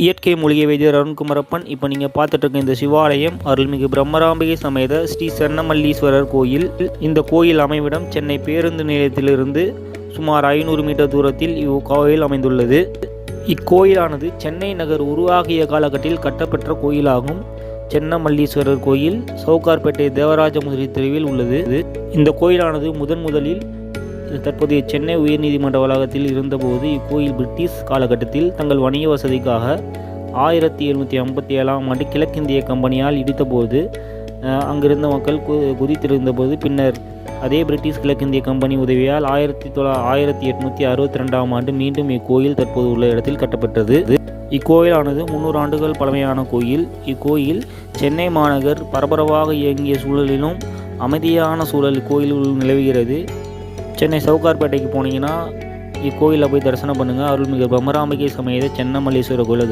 இயற்கை மூலிகை வைத்தியர் அருண்குமரப்பன். இப்போ நீங்கள் பார்த்துட்டு இருக்க இந்த சிவாலயம் அருள்மிகு பிரம்மராம்பிகை சமேத ஸ்ரீ சென்னமல்லீஸ்வரர் கோயில். இந்த கோயில் அமைவிடம் சென்னை பேருந்து நிலையத்திலிருந்து சுமார் 500 மீட்டர் தூரத்தில் இக்கோயில் அமைந்துள்ளது. இக்கோயிலானது சென்னை நகர் உருவாகிய காலகட்டத்தில் கட்டப்பெற்ற கோயிலாகும். சென்னமல்லீஸ்வரர் கோயில் சவுகார்பேட்டை தேவராஜமுதிரி தெருவில் உள்ளது. இந்த கோயிலானது முதலில் தற்போதைய சென்னை உயர்நீதிமன்ற வளாகத்தில் இருந்தபோது இக்கோயில் பிரிட்டிஷ் காலகட்டத்தில் தங்கள் வணிக வசதிக்காக 1757ஆம் ஆண்டு கிழக்கிந்திய கம்பெனியால் இடித்தபோது அங்கிருந்த மக்கள் குதித்திருந்தபோது பின்னர் அதே பிரிட்டிஷ் கிழக்கிந்திய கம்பெனி உதவியால் 1862ஆம் ஆண்டு மீண்டும் இக்கோயில் தற்போது உள்ள இடத்தில் கட்டப்பட்டது. இக்கோயிலானது 300 ஆண்டுகள் பழமையான கோயில். இக்கோயில் சென்னை மாநகர் பரபரப்பாக இயங்கிய சூழலிலும் அமைதியான சூழல் கோயிலுள் நிலவுகிறது. சென்னை சவுகார்பேட்டைக்கு போனீங்கன்னா இக்கோயிலில் போய் தரிசனம் பண்ணுங்கள். அருள்மிகு பிரம்மராம்பிகை சமேத சென்னமல்லீஸ்வரர் கோயிலை